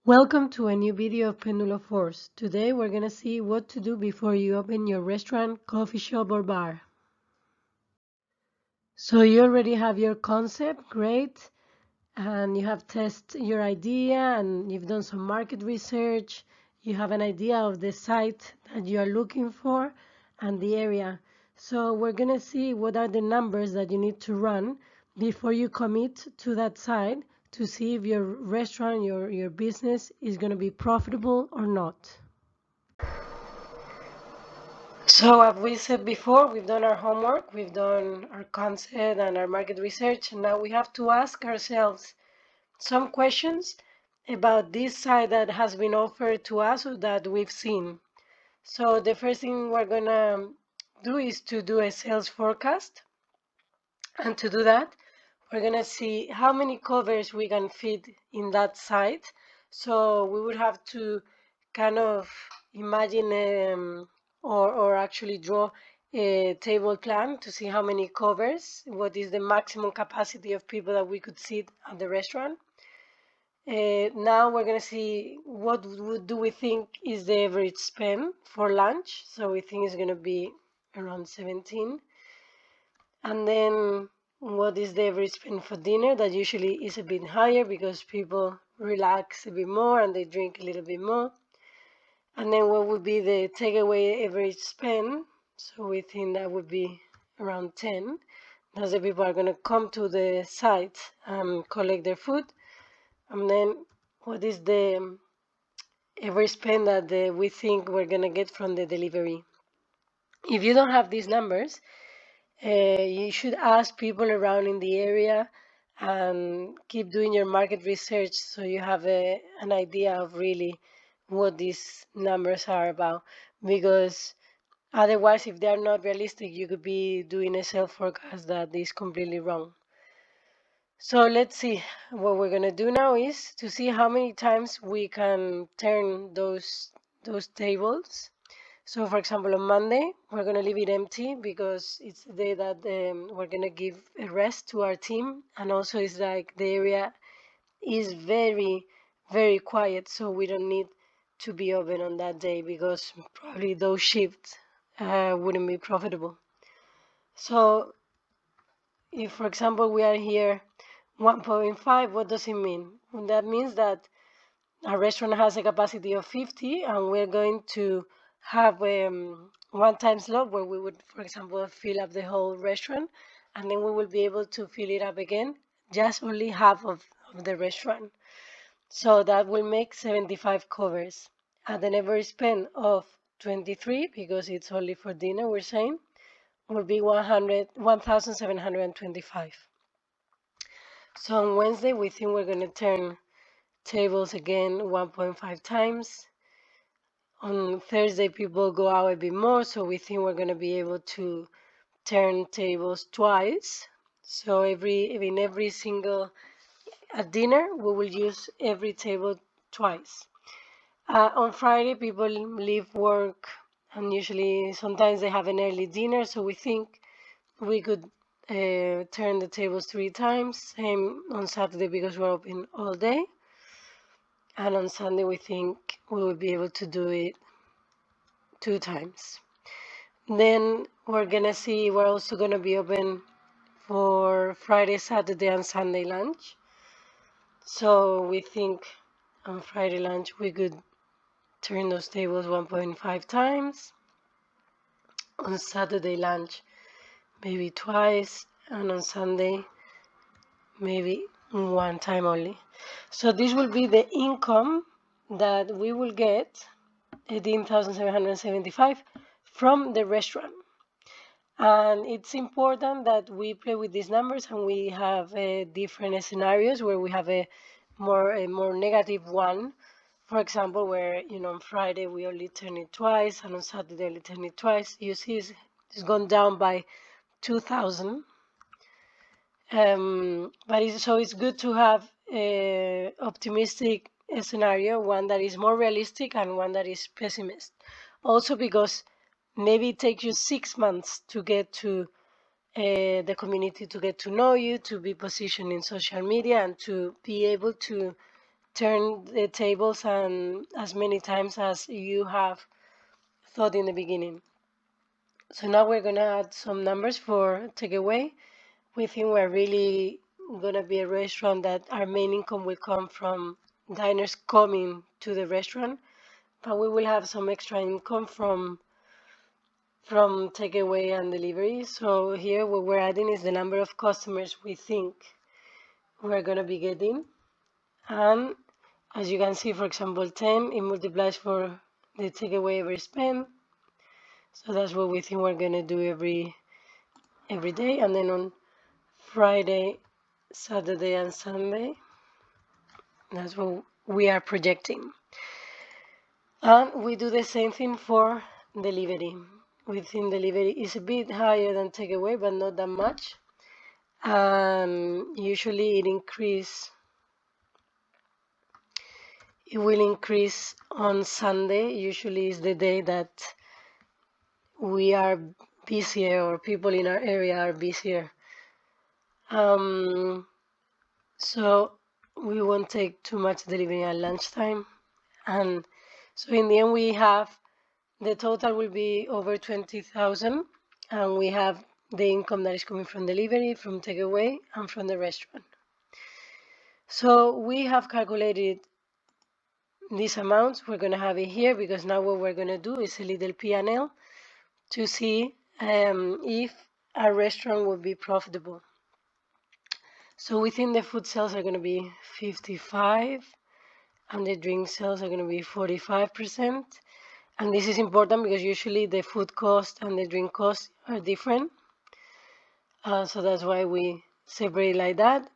Welcome to a new video of Pendulo Force. Today we're going to see what to do before you open your restaurant, coffee shop or bar. So you already have your concept, great, and you have tested your idea and you've done some market research. You have an idea of the site that you are looking for and the area. So we're going to see what are the numbers that you need to run before you commit to that site to see if your restaurant, your business is going to be profitable or not. So as we said before, we've done our homework, we've done our concept and our market research, and now we have to ask ourselves some questions about this site that has been offered to us or that we've seen. So the first thing we're gonna do is to do a sales forecast. And to do that, we're gonna see how many covers we can fit in that site. So we would have to kind of imagine or actually draw a table plan to see how many covers, what is the maximum capacity of people that we could sit at the restaurant. Now we're going to see what do we think is the average spend for lunch. So we think it's going to be around 17. And then what is the average spend for dinner? That usually is a bit higher because people relax a bit more and they drink a little bit more. And then what would be the takeaway average spend? So we think that would be around 10. As the people are going to come to the site and collect their food. And then what is the average spend that we think we're going to get from the delivery? If you don't have these numbers, you should ask people around in the area and keep doing your market research so you have an idea of really what these numbers are about. Because otherwise, if they are not realistic, you could be doing a sales forecast that is completely wrong. So let's see. What we're going to do now is to see how many times we can turn those tables. So for example, on Monday, we're going to leave it empty because it's the day that we're going to give a rest to our team. And also it's like the area is very, very quiet. So we don't need to be open on that day because probably those shifts wouldn't be profitable. So if, for example, we are here 1.5, what does it mean? That means that our restaurant has a capacity of 50 and we're going to have one time slot where we would, for example, fill up the whole restaurant and then we will be able to fill it up again, just only half of the restaurant. So that will make 75 covers at an average spend of 23 because it's only for dinner, we're saying, will be 1,725. So on Wednesday, we think we're going to turn tables again 1.5 times. On Thursday, people go out a bit more, so we think we're going to be able to turn tables twice. So in every single at dinner, we will use every table twice. On Friday, people leave work, and usually sometimes they have an early dinner, so we think we could turn the tables 3 times. Same on Saturday because we're open all day. And on Sunday, we think we will be able to do it 2 times. Then we're going to see we're also going to be open for Friday, Saturday, and Sunday lunch. So we think on Friday lunch, we could turn those tables 1.5 times. On Saturday lunch, maybe twice. And on Sunday, maybe 1 time only. So this will be the income that we will get, 18,775 from the restaurant. And it's important that we play with these numbers and we have different scenarios where we have a more negative one. For example, where on Friday we only turn it twice and on Saturday only turn it twice. You see, it's gone down by 2,000. But it's good to have a optimistic scenario, one that is more realistic and one that is pessimist. Also because maybe it takes you 6 months to get to the community, to get to know you, to be positioned in social media, and to be able to turn the tables and as many times as you have thought in the beginning. So now we're gonna add some numbers for takeaway. We think we're really gonna be a restaurant that our main income will come from diners coming to the restaurant, but we will have some extra income from takeaway and delivery. So here what we're adding is the number of customers we think we're gonna be getting. And as you can see, for example, 10, it multiplies for the takeaway every spend. So that's what we think we're gonna do every day. And then on Friday, Saturday, and Sunday, that's what we are projecting. And we do the same thing for delivery. We think delivery is a bit higher than takeaway, but not that much. And usually it will increase on Sunday. Usually is the day that we are busier or people in our area are busier. So we won't take too much delivery at lunchtime. And so in the end, we have the total will be over 20,000, and we have the income that is coming from delivery, from takeaway, and from the restaurant. So we have calculated these amounts. We're going to have it here because now what we're going to do is a little P&L to see if our restaurant will be profitable. So we think the food sales are going to be 55 and the drink sales are going to be 45%. And this is important because usually the food cost and the drink cost are different. So that's why we separate like that.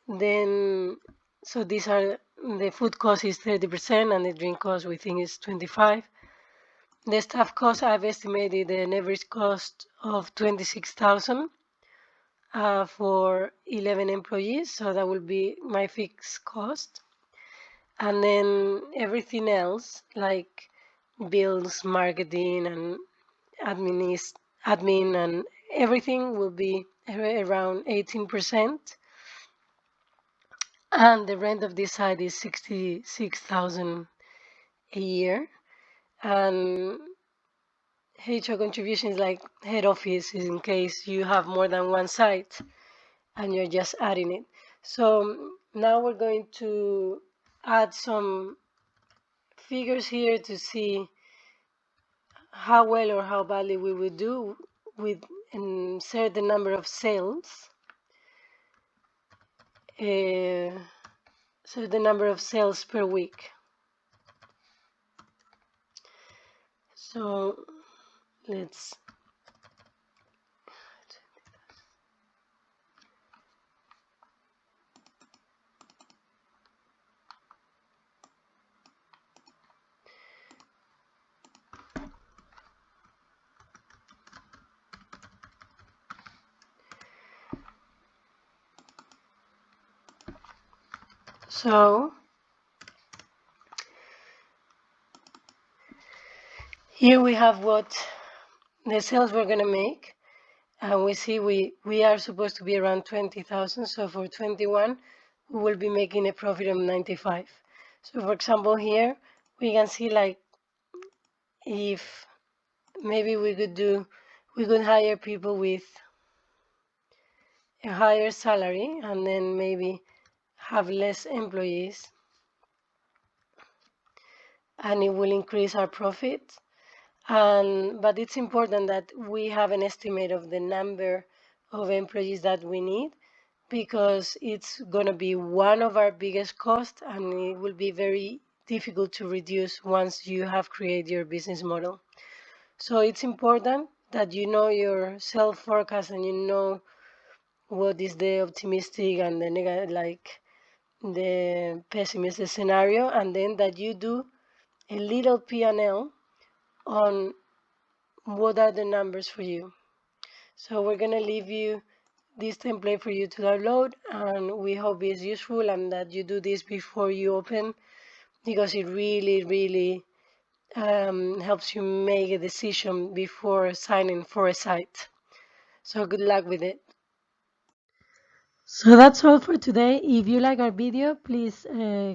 Then, so these are, the food cost is 30% and the drink cost we think is 25. The staff cost, I've estimated an average cost of 26,000 for 11 employees. So that will be my fixed cost. And then everything else, like bills, marketing, and admin, and everything will be around 18%. And the rent of this site is 66,000 a year. And HR contributions like head office is in case you have more than one site and you're just adding it. So now we're going to add some figures here to see how well or how badly we would do with a certain number of sales. So the number of sales per week. So let's so here we have what the sales we're gonna make, and we see we are supposed to be around 20,000. So for 21, we will be making a profit of 95. So for example, here we can see like if maybe we could hire people with a higher salary and then maybe have less employees, and it will increase our profit. But it's important that we have an estimate of the number of employees that we need, because it's going to be one of our biggest costs, and it will be very difficult to reduce once you have created your business model. So it's important that you know your self forecast and you know what is the optimistic and the negative, like the pessimistic scenario, and then that you do a little P&L on what are the numbers for you. So we're going to leave you this template for you to download, and we hope it's useful and that you do this before you open, because it really helps you make a decision before signing for a site. So good luck with it. So that's all for today. If you like our video, please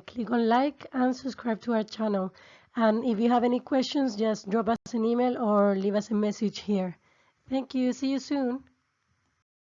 click on like and subscribe to our channel. And if you have any questions, just drop us an email or leave us a message here. Thank you. See you soon.